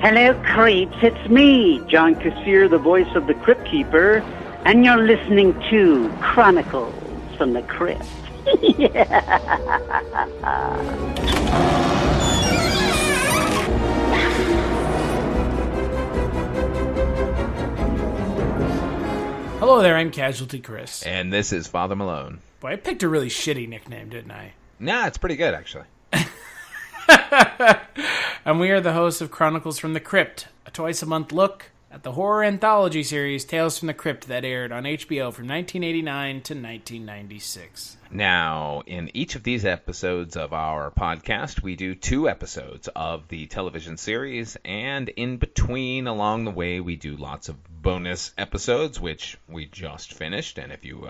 Hello, creeps. It's me, John Kassir, the voice of the Crypt Keeper, and you're listening to Chronicles from the Crypt. Hello there, I'm Casualty Chris. And this is Father Malone. Boy, I picked a really shitty nickname, didn't I? Nah, it's pretty good, actually. And we are the hosts of Chronicles from the Crypt, a twice-a-month look at the horror anthology series Tales from the Crypt that aired on HBO from 1989 to 1996. Now, in each of these episodes of our podcast, we do 2 episodes of the television series, and in between, along the way, we do lots of bonus episodes, which we just finished. And if you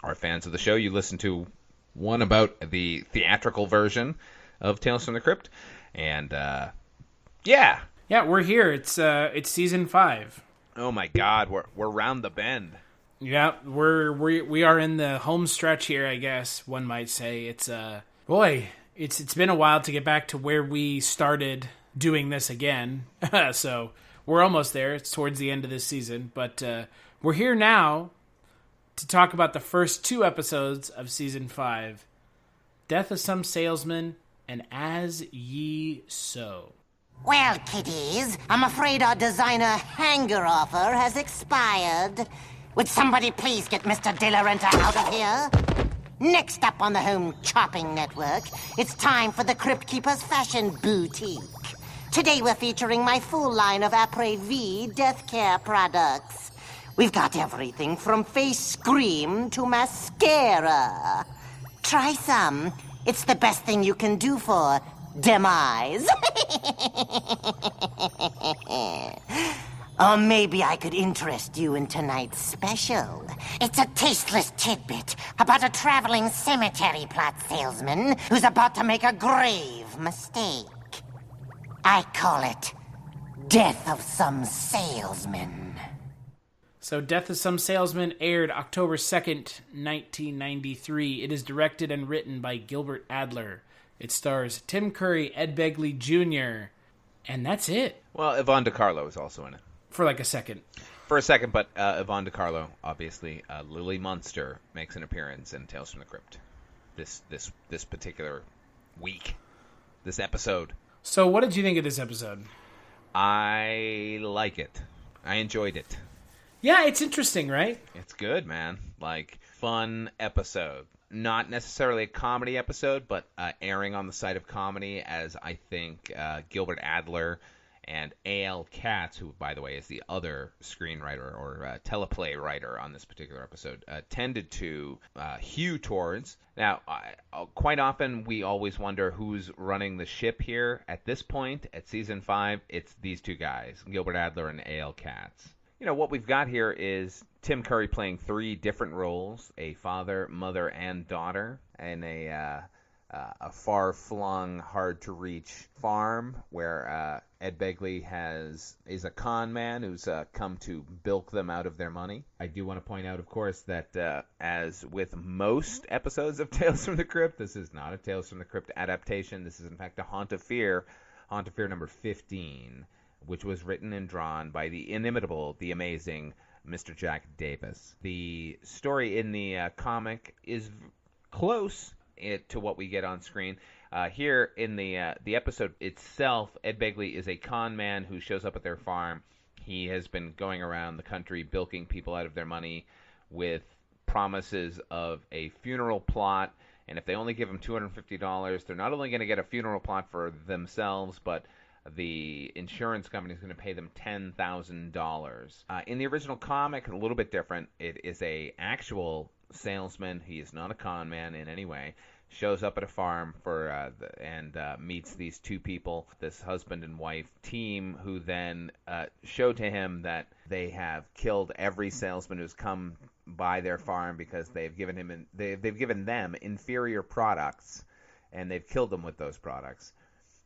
are fans of the show, you listen to one about the theatrical version of Tales from the Crypt. And, yeah. Yeah, we're here. It's season 5. Oh my God, we're round the bend. Yeah, we are in the home stretch here, I guess one might say. It's been a while to get back to where we started doing this again. So we're almost there. It's towards the end of this season, but we're here now to talk about the first 2 episodes of season 5, Death of Some Salesmen and As Ye Sow. Well, kiddies, I'm afraid our designer hanger offer has expired. Would somebody please get Mr. De La Renta out of here? Next up on the Home Chopping Network, it's time for the Crypt Keeper's Fashion Boutique. Today we're featuring my full line of après-vie death care products. We've got everything from face scream to mascara. Try some. It's the best thing you can do for demise. Or maybe I could interest you in tonight's special. It's a tasteless tidbit about a traveling cemetery plot salesman who's about to make a grave mistake. I call it Death of Some Salesmen. So Death of Some Salesmen aired October 2nd, 1993. It is directed and written by Gilbert Adler. It stars Tim Curry, Ed Begley Jr., and that's it. Well, Yvonne DiCarlo is also in it. For like a second. For a second, but Yvonne DiCarlo, obviously. Lily Munster makes an appearance in Tales from the Crypt this particular week, this episode. So what did you think of this episode? I like it. I enjoyed it. Yeah, it's interesting, right? It's good, man. Like, fun episode. Not necessarily a comedy episode, but erring on the side of comedy, as I think Gilbert Adler and A.L. Katz, who, by the way, is the other screenwriter or teleplay writer on this particular episode, tended to hew towards. Now, quite often, we always wonder who's running the ship here. At this point, at Season 5, it's these 2 guys, Gilbert Adler and A.L. Katz. You know, what we've got here is Tim Curry playing 3 different roles, a father, mother, and daughter, in a far-flung, hard-to-reach farm where Ed Begley is a con man who's come to bilk them out of their money. I do want to point out, of course, that as with most episodes of Tales from the Crypt, this is not a Tales from the Crypt adaptation. This is, in fact, a Haunt of Fear number 15, which was written and drawn by the inimitable, the amazing Mr. Jack Davis. The story in the comic is close to what we get on screen. Here in the episode itself, Ed Begley is a con man who shows up at their farm. He has been going around the country bilking people out of their money with promises of a funeral plot. And if they only give him $250, they're not only going to get a funeral plot for themselves, but the insurance company is going to pay them $10,000. In the original comic, a little bit different. It is a actual salesman. He is not a con man in any way. Shows up at a farm and meets these 2 people, this husband and wife team, who then show to him that they have killed every salesman who's come by their farm because they've given them inferior products, and they've killed them with those products.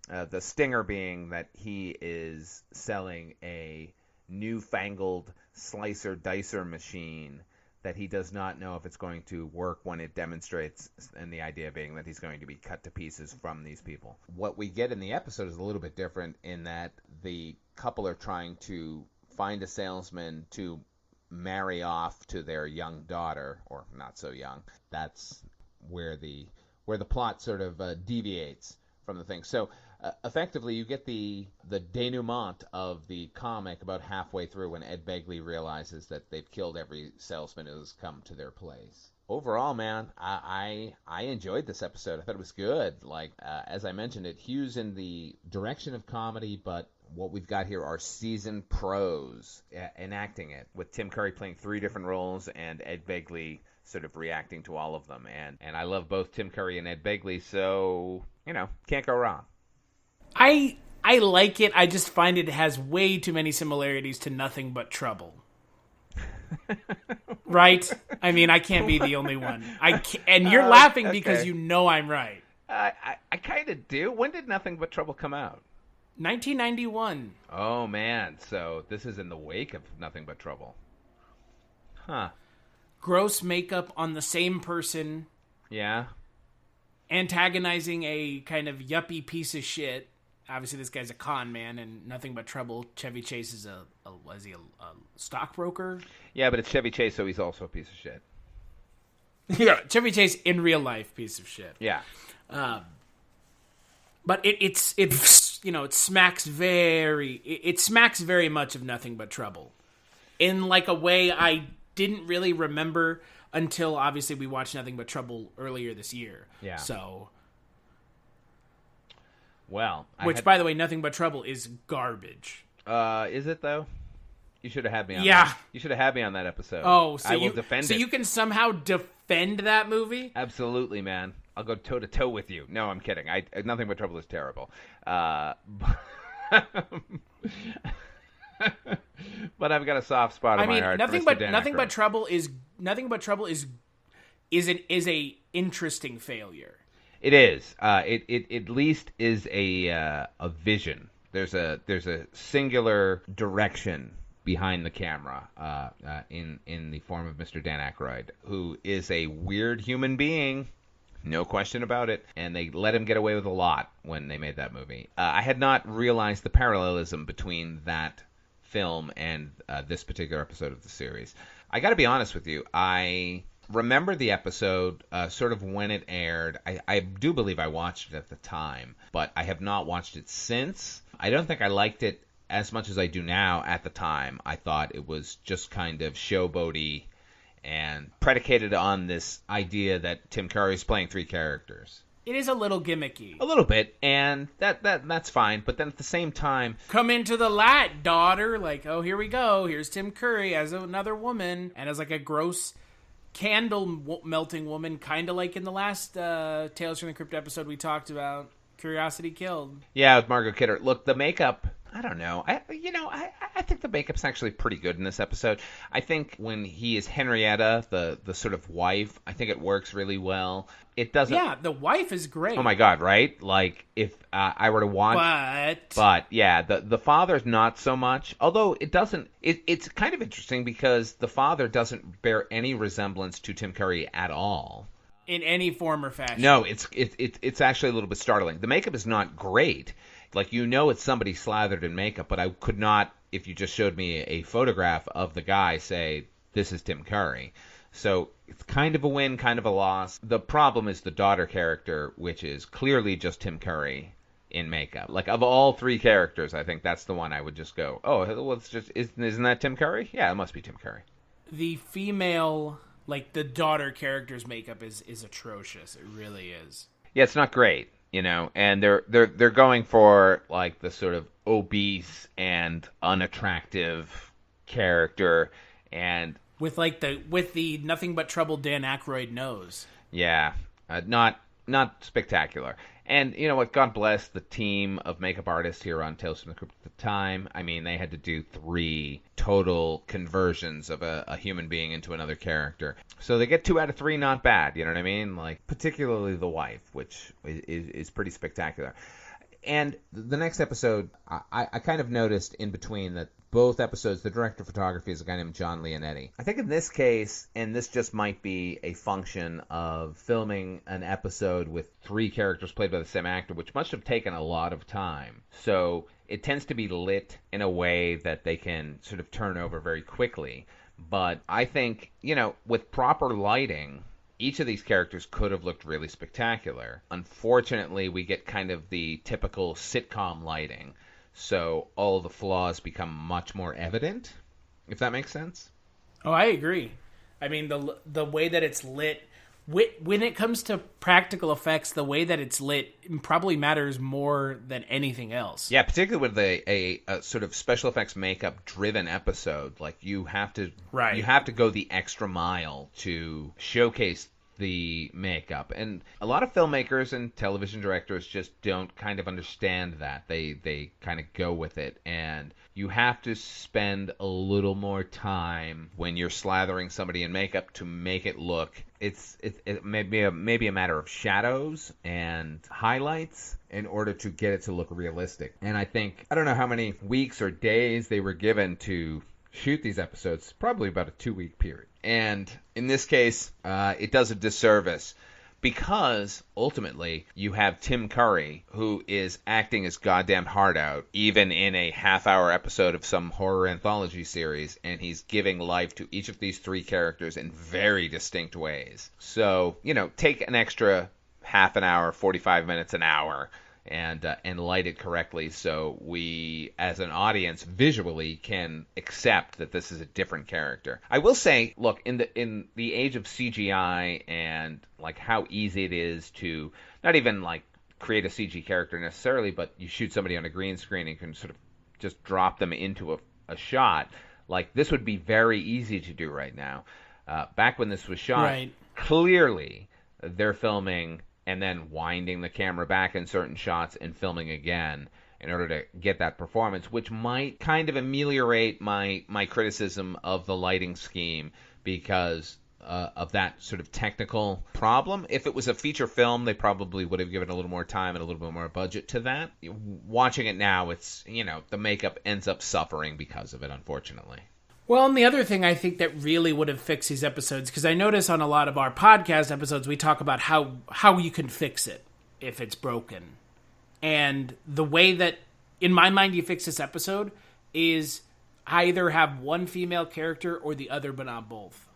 The stinger being that he is selling a newfangled slicer-dicer machine that he does not know if it's going to work when it demonstrates, and the idea being that he's going to be cut to pieces from these people. What we get in the episode is a little bit different in that the couple are trying to find a salesman to marry off to their young daughter, or not so young. That's where the plot sort of deviates from the thing. So effectively, you get the denouement of the comic about halfway through when Ed Begley realizes that they've killed every salesman who's come to their place. Overall, man, I enjoyed this episode. I thought it was good. Like, as I mentioned, it hews in the direction of comedy, but what we've got here are seasoned pros enacting it, with Tim Curry playing 3 different roles and Ed Begley sort of reacting to all of them. And I love both Tim Curry and Ed Begley, so, can't go wrong. I like it. I just find it has way too many similarities to Nothing But Trouble. Right? I mean, I can't be the only one. And you're laughing because okay. you know I'm right. I kind of do. When did Nothing But Trouble come out? 1991. Oh, man. So this is in the wake of Nothing But Trouble. Huh. Gross makeup on the same person. Yeah. Antagonizing a kind of yuppie piece of shit. Obviously, this guy's a con man, and Nothing But Trouble. Chevy Chase is a stockbroker? Yeah, but it's Chevy Chase, so he's also a piece of shit. Yeah, Chevy Chase in real life, piece of shit. Yeah. But it smacks very much of Nothing But Trouble, in like a way I didn't really remember until obviously we watched Nothing But Trouble earlier this year. Yeah. So. Well, by the way, Nothing But Trouble is garbage. Is it though? You should have had me on that. You should have had me on that episode. Oh, so I will defend it. So you can somehow defend that movie? Absolutely, man. I'll go toe to toe with you. No, I'm kidding. Nothing But Trouble is terrible. But I've got a soft spot in my heart. Nothing But Trouble is a interesting failure. It is. It at least is a vision. There's a singular direction behind the camera in the form of Mr. Dan Aykroyd, who is a weird human being, no question about it. And they let him get away with a lot when they made that movie. I had not realized the parallelism between that film and this particular episode of the series. I got to be honest with you. I remember the episode sort of when it aired. I do believe I watched it at the time, but I have not watched it since. I don't think I liked it as much as I do now. At the time, I thought it was just kind of showboaty and predicated on this idea that Tim Curry is playing 3 characters. It is a little gimmicky. A little bit, and that's fine. But then at the same time, come into the light, daughter. Like, oh, here we go. Here's Tim Curry as another woman, and as like a gross candle melting woman, kind of like in the last Tales from the Crypt episode we talked about. Curiosity Killed. Yeah, with Margot Kidder. Look, the makeup, I don't know. I think the makeup's actually pretty good in this episode. I think when he is Henrietta, the sort of wife, I think it works really well. It doesn't. Yeah, the wife is great. Oh my God, right? Like if I were to watch, but yeah, the father's not so much. Although it doesn't. It's kind of interesting because the father doesn't bear any resemblance to Tim Curry at all. In any form or fashion. No, it's actually a little bit startling. The makeup is not great. Like, it's somebody slathered in makeup, but I could not, if you just showed me a photograph of the guy, say, this is Tim Curry. So it's kind of a win, kind of a loss. The problem is the daughter character, which is clearly just Tim Curry in makeup. Like, of all 3 characters, I think that's the one I would just go, oh, well, it's just, isn't that Tim Curry? Yeah, it must be Tim Curry. The female, like, the daughter character's makeup is atrocious. It really is. Yeah, it's not great. And they're going for like the sort of obese and unattractive character, and with the Nothing But Trouble Dan Aykroyd nose. Yeah, not spectacular. And you know what? God bless the team of makeup artists here on Tales from the Crypt at the time. I mean, they had to do 3 total conversions of a human being into another character. So they get 2 out of 3, not bad. You know what I mean? Like, particularly the wife, which is pretty spectacular. And the next episode, I kind of noticed in between that both episodes, the director of photography is a guy named John Leonetti. I think in this case, and this just might be a function of filming an episode with 3 characters played by the same actor, which must have taken a lot of time. So it tends to be lit in a way that they can sort of turn over very quickly. But I think, with proper lighting, each of these characters could have looked really spectacular. Unfortunately, we get kind of the typical sitcom lighting. So all the flaws become much more evident, if that makes sense. Oh, I agree. I mean, the way that it's lit, when it comes to practical effects, the way that it's lit probably matters more than anything else. Yeah, particularly with a sort of special effects makeup driven episode, like you have to go the extra mile to showcase the makeup. And a lot of filmmakers and television directors just don't kind of understand that. They kind of go with it, and you have to spend a little more time when you're slathering somebody in makeup to make it look. It may be a matter of shadows and highlights in order to get it to look realistic. And I don't know how many weeks or days they were given to shoot these episodes, probably about a 2-week period. And in this case, it does a disservice because ultimately you have Tim Curry, who is acting his goddamn heart out, even in a half-hour episode of some horror anthology series, and he's giving life to each of these 3 characters in very distinct ways. So, take an extra half an hour, 45 minutes, an hour, and light it correctly so we, as an audience, visually can accept that this is a different character. I will say, look, in the age of CGI and like how easy it is to not even like create a CG character necessarily, but you shoot somebody on a green screen and can sort of just drop them into a shot. Like, this would be very easy to do right now. Back when this was shot, right, clearly they're filming and then winding the camera back in certain shots and filming again in order to get that performance, which might kind of ameliorate my criticism of the lighting scheme because of that sort of technical problem. If it was a feature film, they probably would have given a little more time and a little bit more budget to that. Watching it now, it's, the makeup ends up suffering because of it, unfortunately. Well, and the other thing I think that really would have fixed these episodes, because I notice on a lot of our podcast episodes, we talk about how you can fix it if it's broken. And the way that, in my mind, you fix this episode is either have one female character or the other, but not both.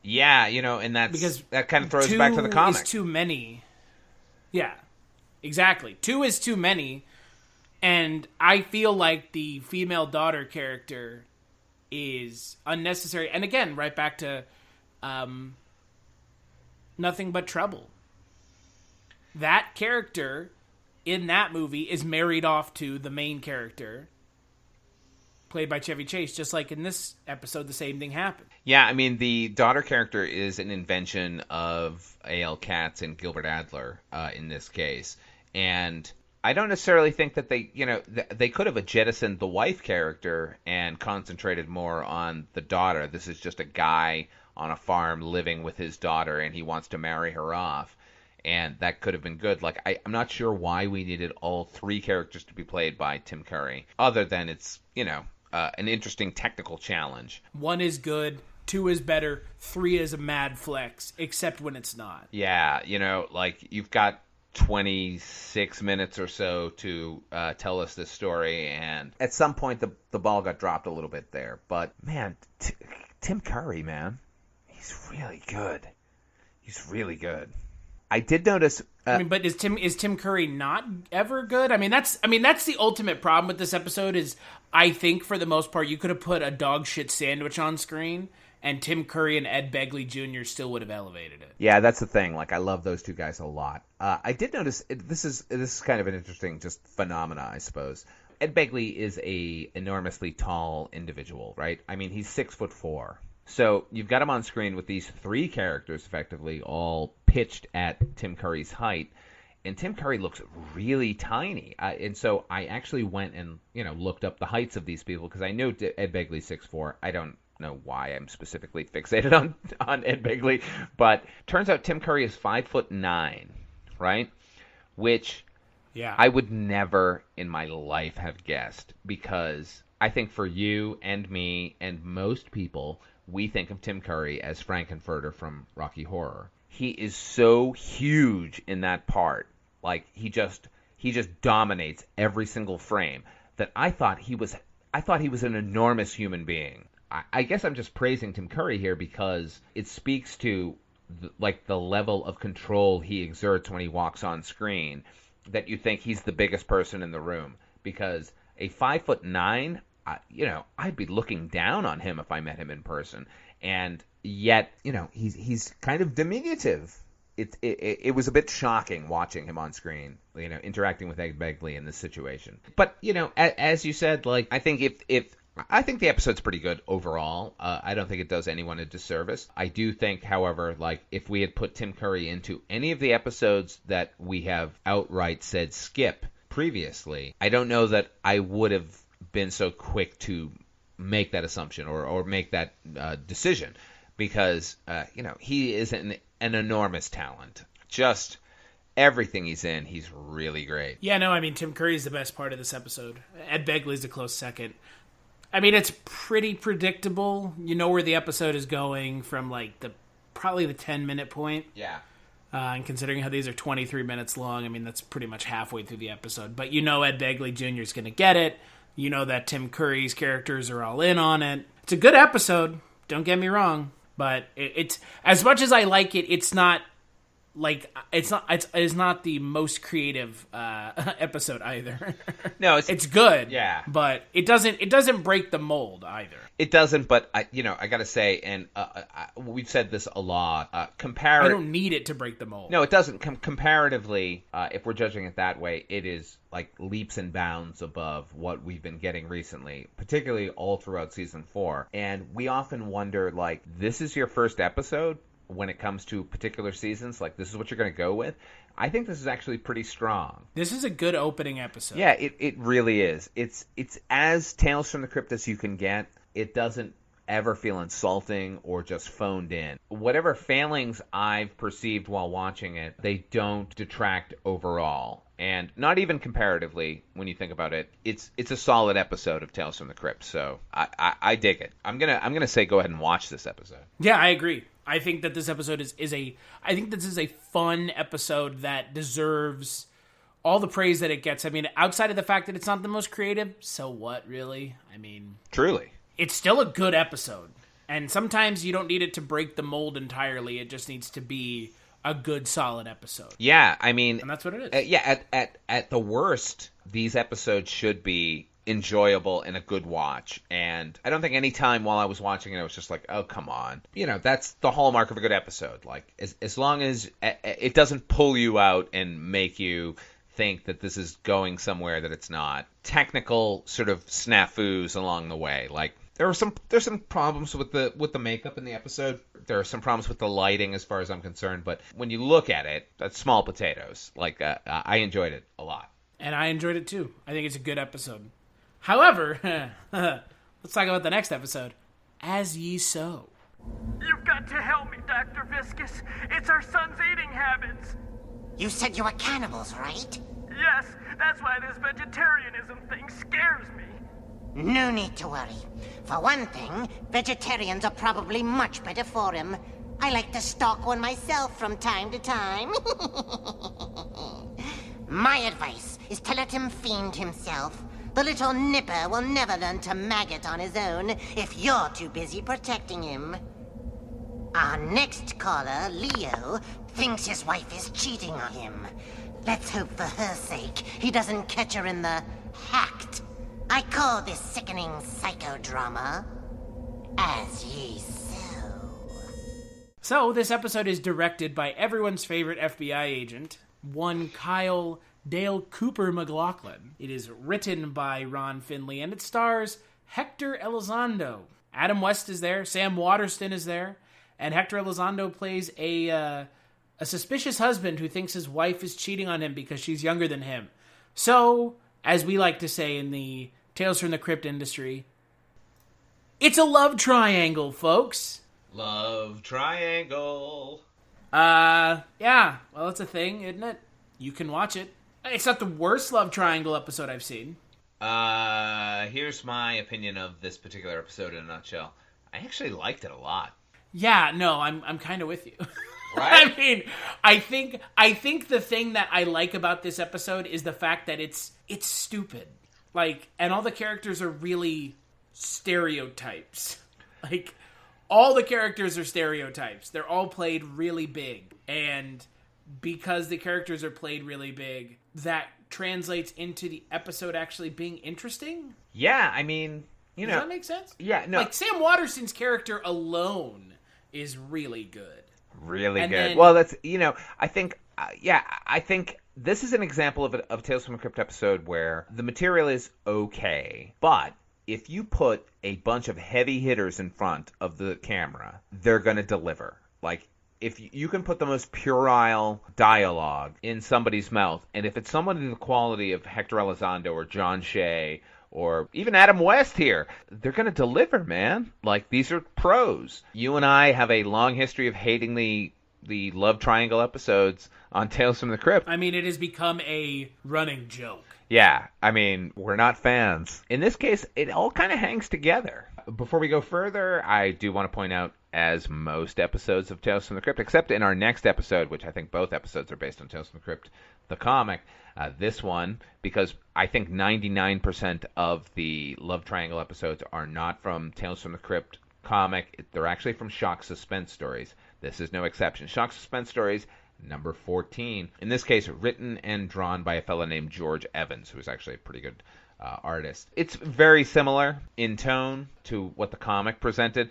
Yeah, and that kind of throws back to the comic. 2 is too many. Yeah, exactly. 2 is too many. And I feel like the female daughter character is unnecessary. And again, right back to Nothing But Trouble. That character in that movie is married off to the main character, played by Chevy Chase. Just like in this episode, the same thing happened. Yeah, I mean, the daughter character is an invention of A.L. Katz and Gilbert Adler in this case. And I don't necessarily think that they could have jettisoned the wife character and concentrated more on the daughter. This is just a guy on a farm living with his daughter, and he wants to marry her off. And that could have been good. Like, I'm not sure why we needed all 3 characters to be played by Tim Curry, other than it's, an interesting technical challenge. 1 is good, 2 is better, 3 is a mad flex, except when it's not. Yeah, like, you've got 26 minutes or so to tell us this story, and at some point the ball got dropped a little bit there. But man, Tim Curry, man, he's really good. He's really good. I did notice. But is Tim Curry not ever good? That's the ultimate problem with this episode. Is I think for the most part you could have put a dog shit sandwich on screen, and Tim Curry and Ed Begley Jr. still would have elevated it. Yeah, that's the thing. Like, I love those 2 guys a lot. I did notice this is kind of an interesting just phenomena, I suppose. Ed Begley is a enormously tall individual, right? I mean, he's 6'4". So you've got him on screen with these 3 characters, effectively all pitched at Tim Curry's height, and Tim Curry looks really tiny. And so I actually went and looked up the heights of these people because I knew Ed Begley's 6'4". I don't know why I'm specifically fixated on Ed Begley, but turns out Tim Curry is 5'9", right? Which Yeah. I would never in my life have guessed, because I think for you and me and most people, we think of Tim Curry as Frankenfurter from Rocky Horror. He is so huge in that part. Like, he just dominates every single frame, that I thought he was an enormous human being. I guess I'm just praising Tim Curry here because it speaks to the level of control he exerts when he walks on screen, that you think he's the biggest person in the room. Because a 5'9", I'd be looking down on him if I met him in person, and yet, he's kind of diminutive. It was a bit shocking watching him on screen, interacting with Ed Begley in this situation. But as you said, I think I think the episode's pretty good overall. I don't think it does anyone a disservice. I do think, however, if we had put Tim Curry into any of the episodes that we have outright said skip previously, I don't know that I would have been so quick to make that assumption or make that decision, because he is an enormous talent. Just everything he's in, he's really great. Yeah, no, I mean, Tim Curry's the best part of this episode. Ed Begley's a close second. I mean, it's pretty predictable. You know where the episode is going from, probably the 10-minute point. Yeah. And considering how these are 23 minutes long, I mean, that's pretty much halfway through the episode. But you know Ed Begley Jr. is going to get it. You know that Tim Curry's characters are all in on it. It's a good episode, don't get me wrong. But it's as much as I like it, it's not it's not the most creative episode either. No, it's good. Yeah, but it doesn't break the mold either. It doesn't. But I gotta say, and we've said this a lot. I don't need it to break the mold. No, it doesn't. Comparatively, if we're judging it that way, it is leaps and bounds above what we've been getting recently, particularly all throughout season 4. And we often wonder, this is your first episode when it comes to particular seasons, this is what you're going to go with. I think this is actually pretty strong. This is a good opening episode. Yeah, it really is. It's as Tales from the Crypt as you can get. It doesn't ever feel insulting or just phoned in. Whatever failings I've perceived while watching it, they don't detract overall. And not even comparatively, when you think about it, it's a solid episode of Tales from the Crypt. So I dig it. I'm gonna say go ahead and watch this episode. Yeah, I agree. I think that this episode is a fun episode that deserves all the praise that it gets. I mean, outside of the fact that it's not the most creative, so what, really? I mean, truly, it's still a good episode. And sometimes you don't need it to break the mold entirely. It just needs to be a good, solid episode. Yeah, I mean, and that's what it is. Yeah, at the worst, these episodes should be enjoyable and a good watch. And I don't think any time while I was watching it, I was just like, oh, come on. That's the hallmark of a good episode. As long as it doesn't pull you out and make you think that this is going somewhere that it's not. Technical sort of snafus along the way. There's some problems with the makeup in the episode. There are some problems with the lighting as far as I'm concerned. But when you look at it, that's small potatoes. I enjoyed it a lot. And I enjoyed it too. I think it's a good episode. However, let's talk about the next episode, As Ye Sow. You've got to help me, Dr. Viscus. It's our son's eating habits. You said you were cannibals, right? Yes, that's why this vegetarianism thing scares me. No need to worry. For one thing, vegetarians are probably much better for him. I like to stalk one myself from time to time. My advice is to let him fiend himself. The little nipper will never learn to maggot on his own if you're too busy protecting him. Our next caller, Leo, thinks his wife is cheating on him. Let's hope for her sake he doesn't catch her in the act. I call this sickening psychodrama As Ye Sow. So, this episode is directed by everyone's favorite FBI agent, one Kyle Dale Cooper McLaughlin. It is written by Ron Finley, and it stars Hector Elizondo. Adam West is there, Sam Waterston is there, and Hector Elizondo plays a suspicious husband who thinks his wife is cheating on him because she's younger than him. So, as we like to say in the Tales from the Crypt industry, it's a love triangle, folks. Love triangle. Yeah. Well, it's a thing, isn't it? You can watch it. It's not the worst love triangle episode I've seen. Here's my opinion of this particular episode in a nutshell. I actually liked it a lot. Yeah, no, I'm kind of with you. Right? I mean, I think the thing that I like about this episode is the fact that it's stupid. Like, and all the characters are really stereotypes. Like, all the characters are stereotypes. They're all played really big. And because the characters are played really big, that translates into the episode actually being interesting. Yeah, I mean, you know. Does that make sense? Yeah, no. Like, Sam Waterston's character alone is really good. Really And good. then- Well, that's, you know, I think this is an example of Tales from the Crypt episode where the material is okay, but if you put a bunch of heavy hitters in front of the camera, they're going to deliver. Like, if you can put the most puerile dialogue in somebody's mouth, and if it's someone in the quality of Hector Elizondo or John Shea or even Adam West here, they're going to deliver, man. Like, these are pros. You and I have a long history of hating the love triangle episodes on Tales from the Crypt. I mean, it has become a running joke. Yeah, I mean, we're not fans. In this case, it all kind of hangs together. Before we go further, I do want to point out, as most episodes of Tales from the Crypt, except in our next episode, which I think both episodes are based on Tales from the Crypt, the comic, this one, because I think 99% of the love triangle episodes are not from Tales from the Crypt comic. They're actually from Shock Suspense Stories. This is no exception. Shock Suspense Stories, number 14. In this case, written and drawn by a fellow named George Evans, who is actually a pretty good artist. It's very similar in tone to what the comic presented.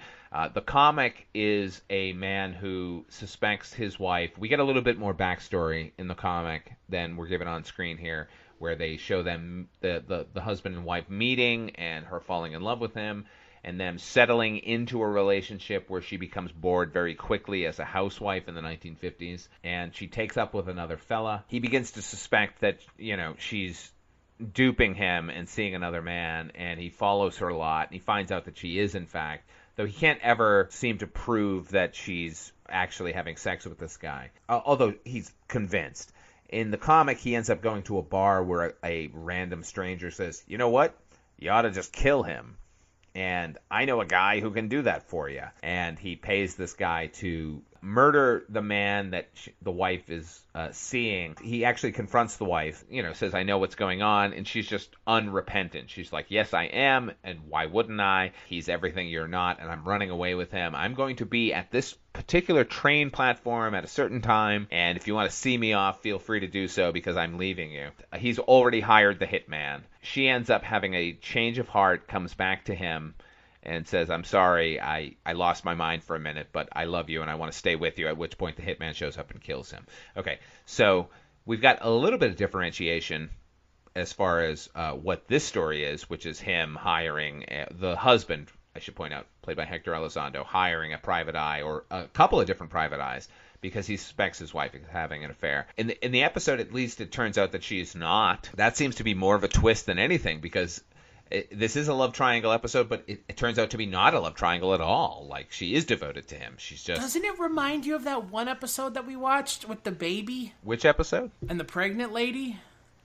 The comic is a man who suspects his wife. We get a little bit more backstory in the comic than we're given on screen here, where they show them the husband and wife meeting and her falling in love with him, and them settling into a relationship where she becomes bored very quickly as a housewife in the 1950s, and she takes up with another fella. He begins to suspect that, you know, she's duping him and seeing another man, and he follows her a lot, and he finds out that she is, in fact, though he can't ever seem to prove that she's actually having sex with this guy, although he's convinced. In the comic, he ends up going to a bar where a random stranger says, you know what, you ought to just kill him. And I know a guy who can do that for you. And he pays this guy to murder the man that the wife is seeing. He actually confronts the wife, you know, says, I know what's going on. And she's just unrepentant. She's like, yes, I am. And why wouldn't I? He's everything you're not. And I'm running away with him. I'm going to be at this particular train platform at a certain time. And if you want to see me off, feel free to do so because I'm leaving you. He's already hired the hitman. She ends up having a change of heart, comes back to him, and says, I'm sorry, I lost my mind for a minute, but I love you and I want to stay with you, at which point the hitman shows up and kills him. Okay, so we've got a little bit of differentiation as far as what this story is, which is him hiring the husband, I should point out, played by Hector Elizondo, hiring a private eye, or a couple of different private eyes, because he suspects his wife is having an affair. In the episode, at least, it turns out that she's not. That seems to be more of a twist than anything, because this is a love triangle episode, but it turns out to be not a love triangle at all. Like, she is devoted to him. She's just... Doesn't it remind you of that one episode that we watched with the baby? Which episode? And the pregnant lady?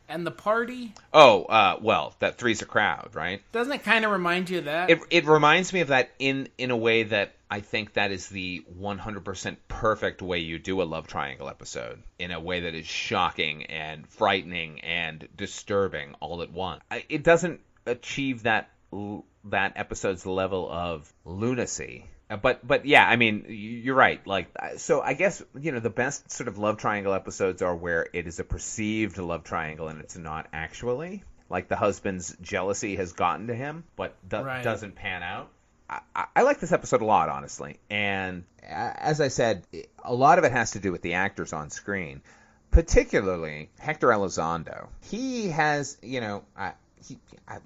And the party? Oh, well, that Three's a Crowd, right? Doesn't it kind of remind you of that? It reminds me of that in a way that I think that is the 100% perfect way you do a love triangle episode, in a way that is shocking and frightening and disturbing all at once. It doesn't achieve that episode's level of lunacy. But yeah, I mean, you're right. Like, so I guess, you know, the best sort of love triangle episodes are where it is a perceived love triangle and it's not actually. Like, the husband's jealousy has gotten to him, but doesn't pan out. I like this episode a lot, honestly. And as I said, a lot of it has to do with the actors on screen, particularly Hector Elizondo. He has, you know,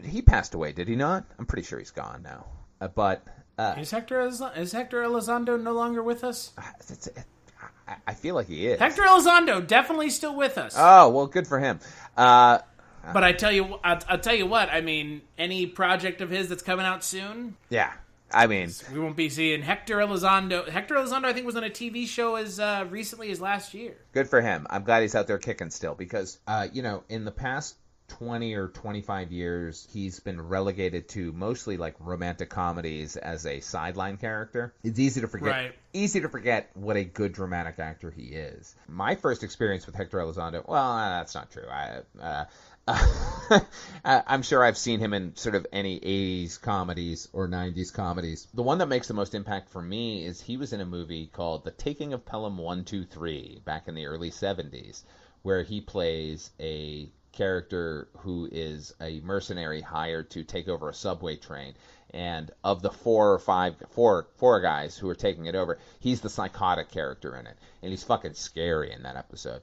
he passed away, did he not? I'm pretty sure he's gone now. Is Hector Elizondo no longer with us? I feel like he is. Hector Elizondo definitely still with us. Oh, well, good for him. But I'll tell you what. I mean, any project of his that's coming out soon. Yeah. I mean, we won't be seeing Hector Elizondo. Hector Elizondo, I think, was on a TV show as recently as last year. Good for him. I'm glad he's out there kicking still because, in the past 20 or 25 years, he's been relegated to mostly like romantic comedies as a sideline character. It's easy to forget. Right. Easy to forget what a good dramatic actor he is. My first experience with Hector Elizondo, well, that's not true. I'm sure I've seen him in sort of any 80s comedies or 90s comedies. The one that makes the most impact for me is he was in a movie called The Taking of Pelham 123 back in the early 70s, where he plays a character who is a mercenary hired to take over a subway train. And of the four guys who are taking it over, he's the psychotic character in it. And he's fucking scary in that episode.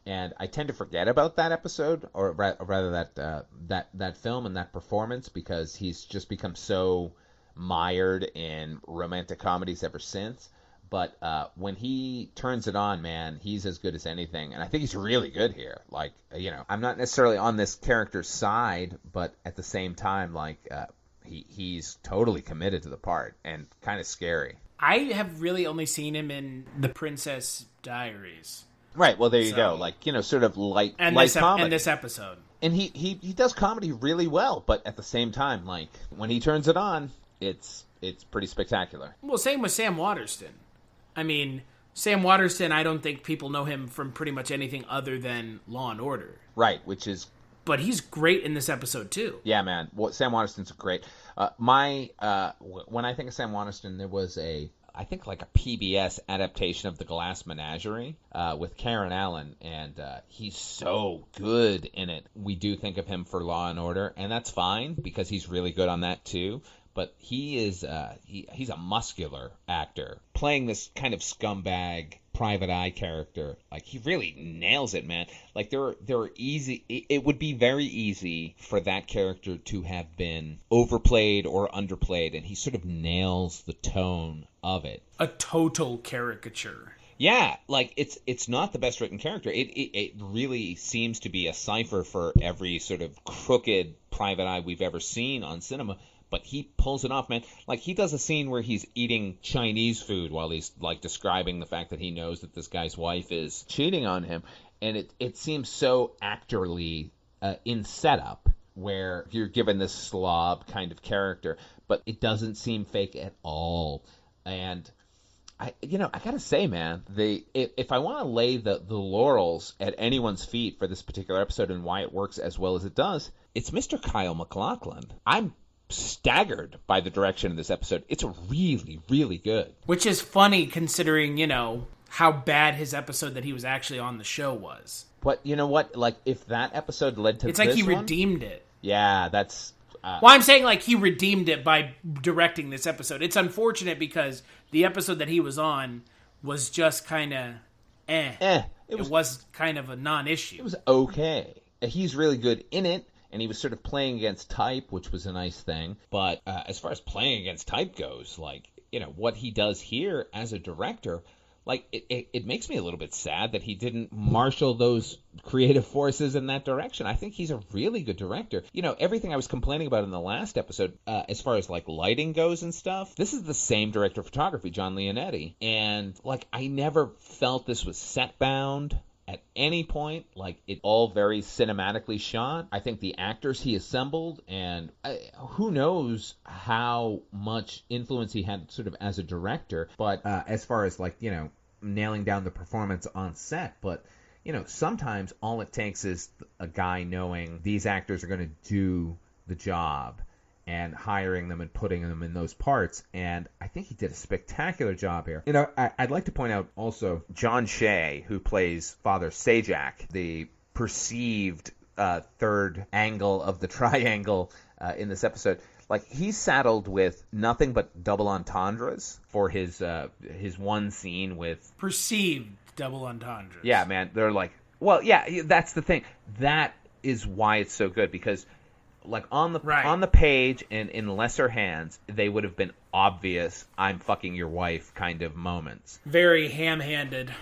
And I tend to forget about that episode, or rather that film and that performance, because he's just become so mired in romantic comedies ever since. But when he turns it on, man, he's as good as anything. And I think he's really good here. Like, I'm not necessarily on this character's side, but at the same time, like, he's totally committed to the part and kind of scary. I have really only seen him in The Princess Diaries. Right, well, there you go. Like, sort of light comedy. And this episode. And he does comedy really well, but at the same time, like, when he turns it on, it's pretty spectacular. Well, same with Sam Waterston. I mean, Sam Waterston, I don't think people know him from pretty much anything other than Law and Order. Right, which is... But he's great in this episode, too. Yeah, man. Well, Sam Waterston's great. When I think of Sam Waterston, there was I think like a PBS adaptation of The Glass Menagerie with Karen Allen, and he's so good in it. We do think of him for Law and Order, and that's fine because he's really good on that too. But he is he's a muscular actor playing this kind of scumbag private eye character. Like, he really nails it, man. Like, there are easy. It would be very easy for that character to have been overplayed or underplayed, and he sort of nails the tone of it. A total caricature. Yeah, like, it's not the best written character. It really seems to be a cipher for every sort of crooked private eye we've ever seen on cinema. But he pulls it off, man. Like, he does a scene where he's eating Chinese food while he's, like, describing the fact that he knows that this guy's wife is cheating on him. And it seems so actorly in setup, where you're given this slob kind of character, but it doesn't seem fake at all. And I gotta say, man, if I want to lay the laurels at anyone's feet for this particular episode and why it works as well as it does, it's Mr. Kyle MacLachlan. I'm staggered by the direction of this episode. It's really, really good. Which is funny considering, how bad his episode that he was actually on the show was. But you know what? Like, if that episode led to it's like he one, redeemed it. Yeah, that's... well, I'm saying, like, he redeemed it by directing this episode. It's unfortunate because the episode that he was on was just kind of It was kind of a non-issue. It was okay. He's really good in it. And he was sort of playing against type, which was a nice thing. But as far as playing against type goes, like, what he does here as a director, like, it makes me a little bit sad that he didn't marshal those creative forces in that direction. I think he's a really good director. Everything I was complaining about in the last episode, as far as, like, lighting goes and stuff, this is the same director of photography, John Leonetti. And, like, I never felt this was set-bound at any point. Like, it all very cinematically shot. I think the actors he assembled, and who knows how much influence he had sort of as a director, but as far as, like, nailing down the performance on set. But sometimes all it takes is a guy knowing these actors are going to do the job and hiring them and putting them in those parts. And I think he did a spectacular job here. I'd like to point out also John Shea, who plays Father Sajak, the perceived third angle of the triangle in this episode. Like, he's saddled with nothing but double entendres for his one scene with... Perceived double entendres. Yeah, man. They're like... Well, yeah, that's the thing. That is why it's so good, because... Like, on the page and in lesser hands, they would have been obvious "I'm fucking your wife" kind of moments. Very ham-handed.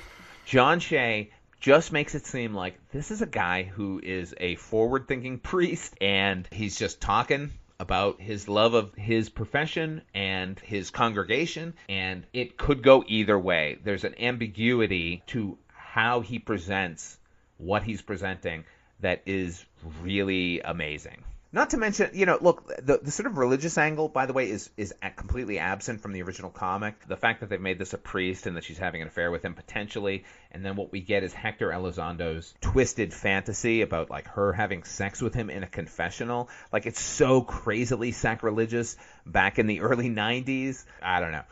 John Shea just makes it seem like this is a guy who is a forward-thinking priest, and he's just talking about his love of his profession and his congregation, and it could go either way. There's an ambiguity to how he presents what he's presenting that is really amazing. Not to mention, look, the sort of religious angle, by the way, is completely absent from the original comic. The fact that they've made this a priest and that she's having an affair with him potentially, and then what we get is Hector Elizondo's twisted fantasy about, like, her having sex with him in a confessional. Like, it's so crazily sacrilegious back in the early 90s. I don't know.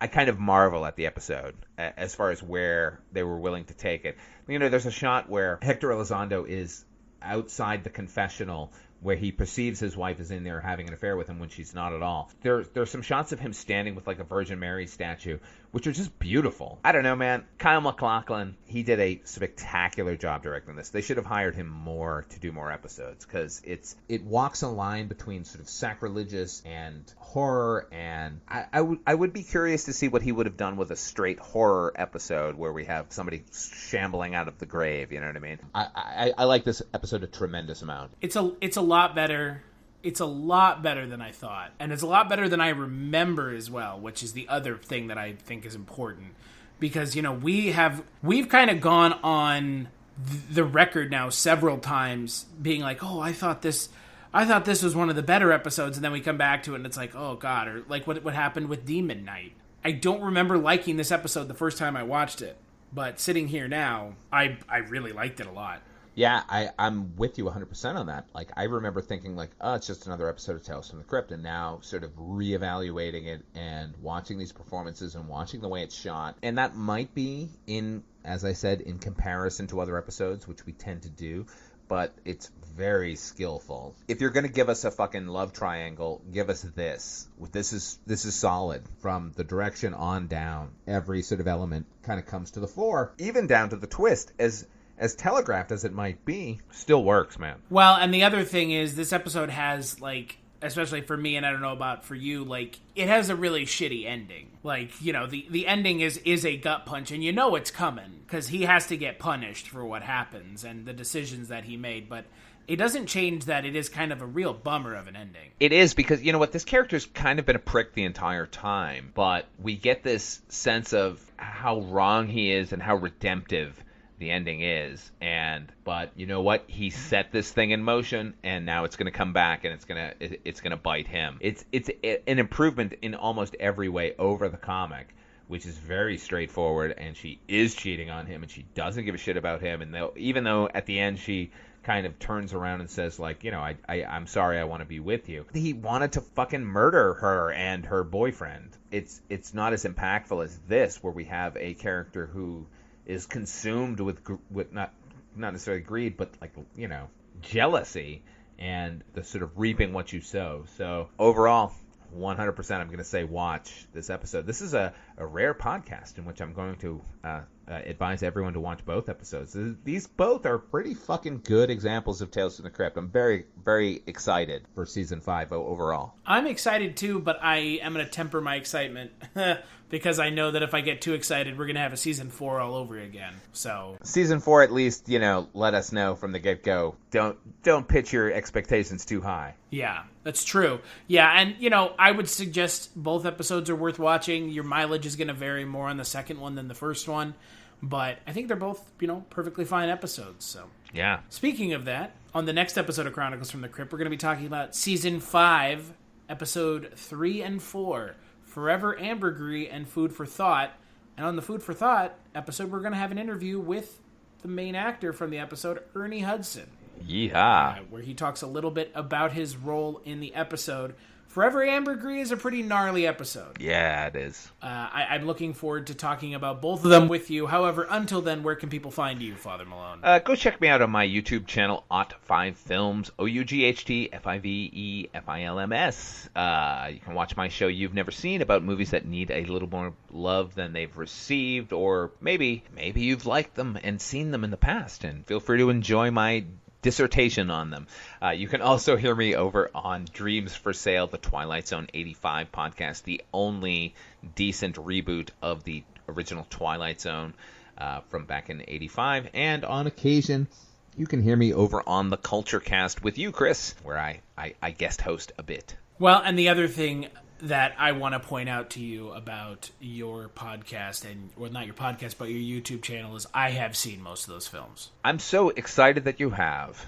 I kind of marvel at the episode as far as where they were willing to take it. There's a shot where Hector Elizondo is outside the confessional where he perceives his wife is in there having an affair with him when she's not at all. There's some shots of him standing with, like, a Virgin Mary statue, which are just beautiful. I don't know, man. Kyle MacLachlan, he did a spectacular job directing this. They should have hired him more to do more episodes, because it walks a line between sort of sacrilegious and horror, and I would be curious to see what he would have done with a straight horror episode where we have somebody shambling out of the grave, you know what I mean? I like this episode a tremendous amount. It's a lot better. It's a lot better than I thought. And it's a lot better than I remember as well, which is the other thing that I think is important. Because, we've kind of gone on the record now several times being like, oh, I thought this was one of the better episodes, and then we come back to it and it's like, oh god, or like what happened with Demon Knight. I don't remember liking this episode the first time I watched it, but sitting here now, I really liked it a lot. Yeah, I'm with you 100% on that. Like, I remember thinking, like, oh, it's just another episode of Tales from the Crypt, and now sort of reevaluating it and watching these performances and watching the way it's shot. And that might be, as I said, in comparison to other episodes, which we tend to do, but it's very skillful. If you're going to give us a fucking love triangle, give us this. This is solid. From the direction on down, every sort of element kind of comes to the fore, even down to the twist, as telegraphed as it might be, still works, man. Well, and the other thing is, this episode has, like, especially for me, and I don't know about for you, like, it has a really shitty ending. Like, the ending is a gut punch, and it's coming, because he has to get punished for what happens and the decisions that he made, but it doesn't change that it is kind of a real bummer of an ending. It is, because, this character's kind of been a prick the entire time, but we get this sense of how wrong he is and how redemptive the ending is, but you know what? He set this thing in motion, and now it's going to come back, and it's going to bite him. It's an improvement in almost every way over the comic, which is very straightforward. And she is cheating on him, and she doesn't give a shit about him. And even though at the end she kind of turns around and says, like, I'm sorry, I want to be with you. He wanted to fucking murder her and her boyfriend. It's not as impactful as this, where we have a character who is consumed with not necessarily greed, but, like, jealousy and the sort of reaping what you sow. So overall, 100% I'm going to say watch this episode. This is a rare podcast in which I'm going to advise everyone to watch both episodes. These both are pretty fucking good examples of Tales from the Crypt. I'm very, very excited for Season 5 overall. I'm excited too, but I am going to temper my excitement because I know that if I get too excited, we're going to have a Season 4 all over again. So Season 4, at least, let us know from the get-go. Don't pitch your expectations too high. Yeah, that's true. Yeah, and, I would suggest both episodes are worth watching. Your mileage is going to vary more on the second one than the first one. But I think they're both, perfectly fine episodes. So yeah. Speaking of that, on the next episode of Chronicles from the Crypt, we're going to be talking about Season 5, Episode 3 and 4, Forever Ambergris and Food for Thought. And on the Food for Thought episode, we're going to have an interview with the main actor from the episode, Ernie Hudson. Yeehaw. Where he talks a little bit about his role in the episode. Forever Ambergris is a pretty gnarly episode. Yeah, it is. I'm looking forward to talking about both of them with you. However, until then, where can people find you, Father Malone? Go check me out on my YouTube channel, Ot5 Films, OUGHTFIVEFILMS. You can watch my show You've Never Seen about movies that need a little more love than they've received, or maybe you've liked them and seen them in the past, and feel free to enjoy my dissertation on them. You can also hear me over on Dreams for Sale, the Twilight Zone 85 podcast, the only decent reboot of the original Twilight Zone from back in 85. And on occasion, you can hear me over on the Culture Cast with you, Chris, where I guest host a bit. Well, and the other thing that I want to point out to you about your podcast, or not your podcast, but your YouTube channel, is I have seen most of those films. I'm so excited that you have.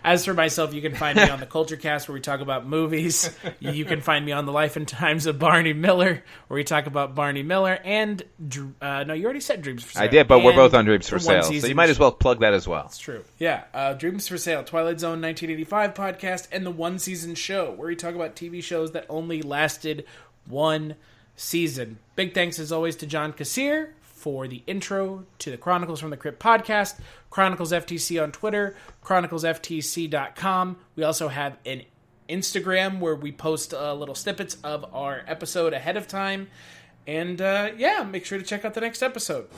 As for myself, you can find me on the Culture Cast, where we talk about movies. You can find me on The Life and Times of Barney Miller, where we talk about Barney Miller. And, no, you already said Dreams for Sale. I did, but we're both on Dreams for Sale, so you might as well plug that as well. That's true. Yeah, Dreams for Sale, Twilight Zone 1985 podcast, and the One Season Show, where we talk about TV shows that only lasted one season. Big thanks, as always, to John Kassir for the intro to the Chronicles from the Crypt podcast. Chronicles FTC on Twitter, chroniclesftc.com. We also have an Instagram where we post little snippets of our episode ahead of time. And, make sure to check out the next episode.